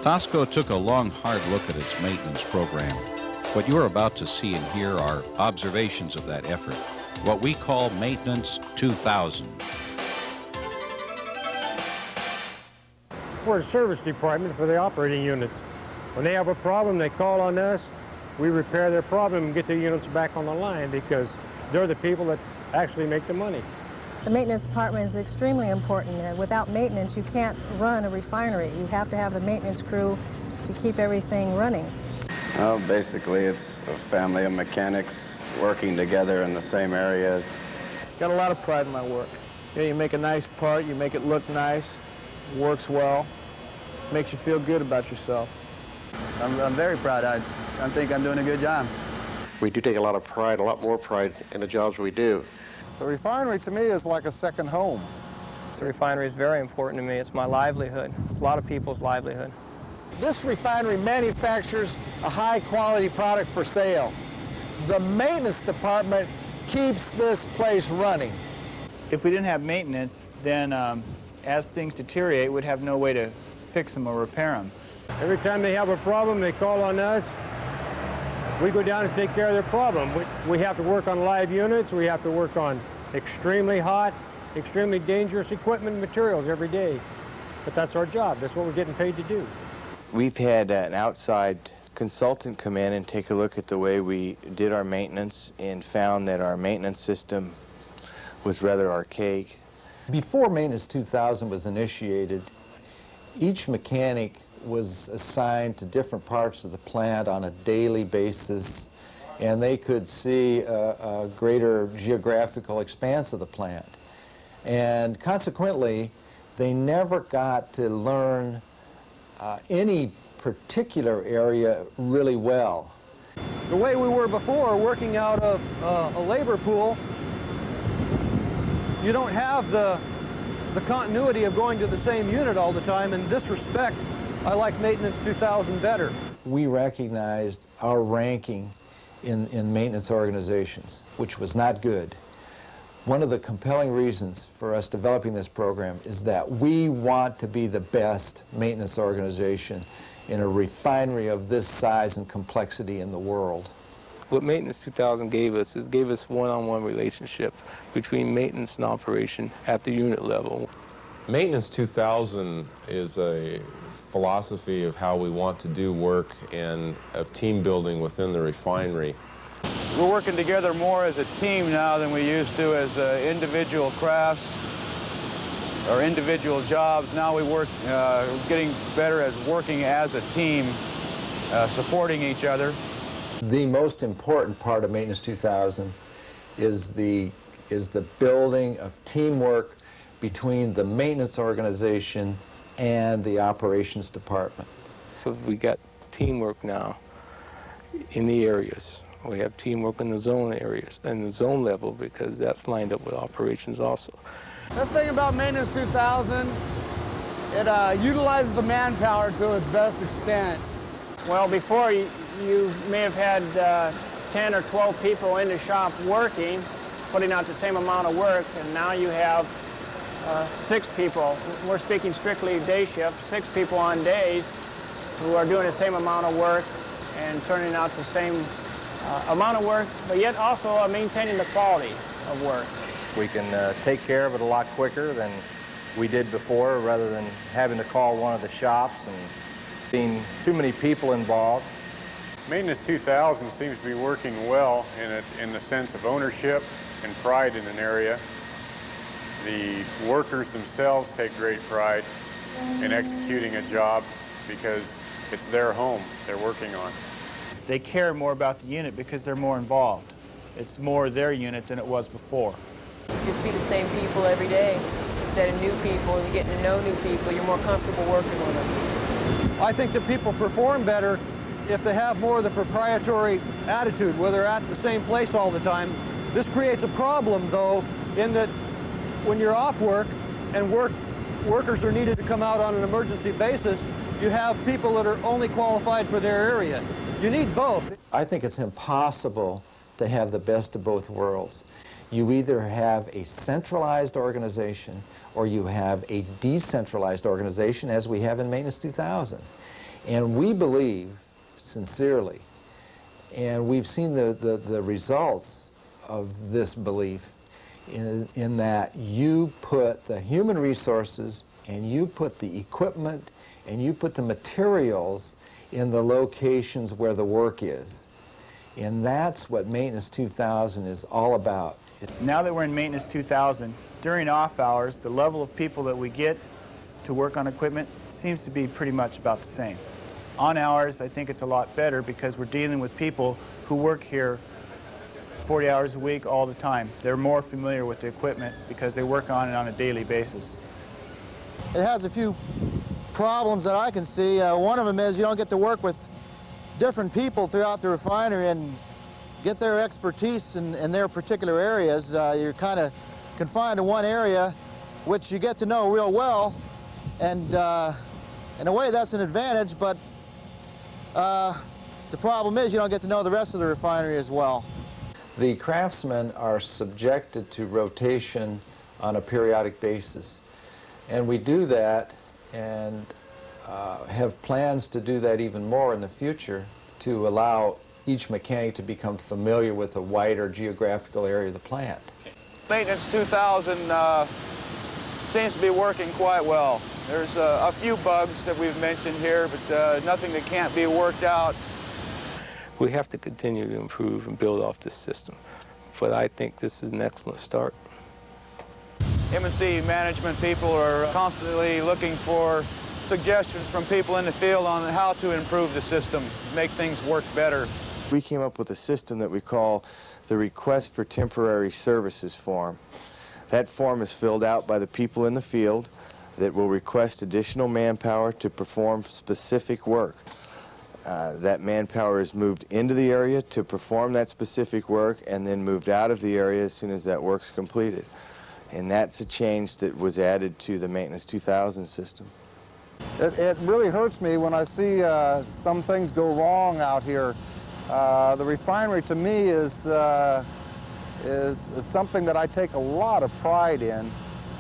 Tosco took a long, hard look at its maintenance program. What you're about to see and hear are observations of that effort, what we call Maintenance 2000. We're a service department for the operating units. When they have a problem, they call on us. We repair their problem and get their units back on the line because they're the people that actually make the money. The maintenance department is extremely important. Without maintenance, you can't run a refinery. You have to have the maintenance crew to keep everything running. Well, basically, it's a family of mechanics working together in the same area. Got a lot of pride in my work. You make a nice part, you make it look nice, works well, makes you feel good about yourself. I'm very proud. I think I'm doing a good job. We do take a lot of pride, a lot more pride in the jobs we do. The refinery to me is like a second home. The refinery is very important to me. It's my livelihood. It's a lot of people's livelihood. This refinery manufactures a high-quality product for sale. The maintenance department keeps this place running. If we didn't have maintenance, then as things deteriorate, we'd have no way to fix them or repair them. Every time they have a problem, they call on us. We go down and take care of their problem. We have to work on live units. We have to work on extremely hot, extremely dangerous equipment and materials every day. But that's our job. That's what we're getting paid to do. We've had an outside consultant come in and take a look at the way we did our maintenance and found that our maintenance system was rather archaic. Before Maintenance 2000 was initiated, each mechanic was assigned to different parts of the plant on a daily basis, and they could see a greater geographical expanse of the plant. And consequently, they never got to learn any particular area really well. The way we were before, working out of a labor pool, you don't have the continuity of going to the same unit all the time. In this respect, I like Maintenance 2000 better. We recognized our ranking in maintenance organizations, which was not good. One of the compelling reasons for us developing this program is that we want to be the best maintenance organization in a refinery of this size and complexity in the world. What Maintenance 2000 gave us is gave us one-on-one relationship between maintenance and operation at the unit level. Maintenance 2000 is a philosophy of how we want to do work and of team building within the refinery. We're working together more as a team now than we used to as individual crafts or individual jobs. Now we work, getting better as working as a team, supporting each other. The most important part of Maintenance 2000 is the building of teamwork between the maintenance organization and the operations department. So we got teamwork now in the areas. We have teamwork in the zone areas and the zone level because that's lined up with operations also. Best thing about Maintenance 2000, it utilizes the manpower to its best extent. Well, before you may have had 10 or 12 people in the shop working, putting out the same amount of work, and now you have 6 people. We're speaking strictly day shift, 6 people on days who are doing the same amount of work and turning out the same amount of work, but yet also maintaining the quality of work. We can take care of it a lot quicker than we did before, rather than having to call one of the shops and being too many people involved. Maintenance 2000 seems to be working well in the sense of ownership and pride in an area. The workers themselves take great pride in executing a job because it's their home they're working on. They care more about the unit because they're more involved. It's more their unit than it was before. You just see the same people every day. Instead of new people and you're getting to know new people, you're more comfortable working with them. I think that people perform better if they have more of the proprietary attitude, where they're at the same place all the time. This creates a problem, though, in that when you're off work and workers are needed to come out on an emergency basis, you have people that are only qualified for their area. You need both. I think it's impossible to have the best of both worlds. You either have a centralized organization or you have a decentralized organization, as we have in Maintenance 2000. And we believe, sincerely, and we've seen the results of this belief in that you put the human resources and you put the equipment and you put the materials in the locations where the work is. And that's what Maintenance 2000 is all about. Now that we're in Maintenance 2000, during off hours, the level of people that we get to work on equipment seems to be pretty much about the same. On hours, I think it's a lot better because we're dealing with people who work here 40 hours a week all the time. They're more familiar with the equipment because they work on it on a daily basis. It has a few problems that I can see. One of them is you don't get to work with different people throughout the refinery and get their expertise in their particular areas. You're kind of confined to one area, which you get to know real well, and in a way that's an advantage, but the problem is you don't get to know the rest of the refinery as well. The craftsmen are subjected to rotation on a periodic basis, and we do that and have plans to do that even more in the future to allow each mechanic to become familiar with a wider geographical area of the plant. Maintenance 2000 seems to be working quite well. There's a few bugs that we've mentioned here, but nothing that can't be worked out. We have to continue to improve and build off this system, but I think this is an excellent start. M&C management people are constantly looking for suggestions from people in the field on how to improve the system, make things work better. We came up with a system that we call the Request for Temporary Services form. That form is filled out by the people in the field that will request additional manpower to perform specific work. That manpower is moved into the area to perform that specific work and then moved out of the area as soon as that work's completed. And that's a change that was added to the Maintenance 2000 system. It really hurts me when I see some things go wrong out here. The refinery to me is something that I take a lot of pride in,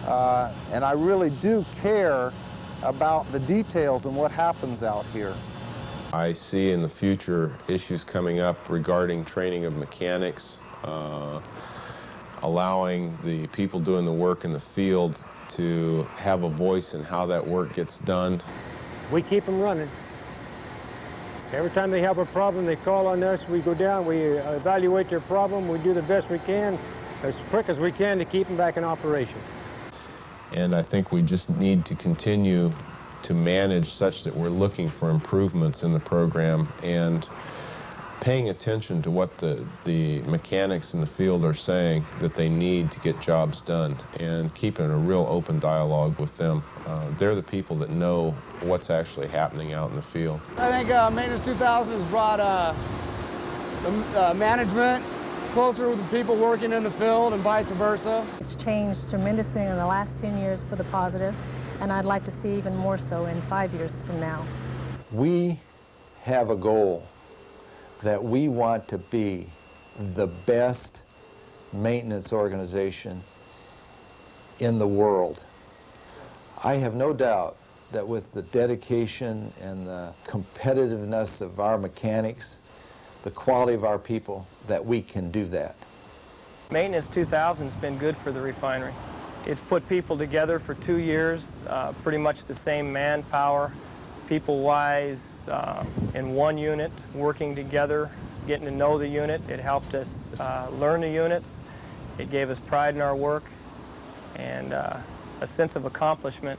and I really do care about the details and what happens out here. I see in the future issues coming up regarding training of mechanics, allowing the people doing the work in the field to have a voice in how that work gets done. We keep them running. Every time they have a problem, they call on us. We go down, we evaluate their problem, we do the best we can, as quick as we can to keep them back in operation. And I think we just need to continue to manage such that we're looking for improvements in the program and paying attention to what the mechanics in the field are saying that they need to get jobs done and keeping a real open dialogue with them. They're the people that know what's actually happening out in the field. I think Maintenance 2000 has brought the management closer with the people working in the field and vice versa. It's changed tremendously in the last 10 years for the positive, and I'd like to see even more so in 5 years from now. We have a goal that we want to be the best maintenance organization in the world. I have no doubt that with the dedication and the competitiveness of our mechanics, the quality of our people, that we can do that. Maintenance 2000 has been good for the refinery. It's put people together for 2 years, pretty much the same manpower, people-wise, in one unit, working together, getting to know the unit. It helped us learn the units. It gave us pride in our work and a sense of accomplishment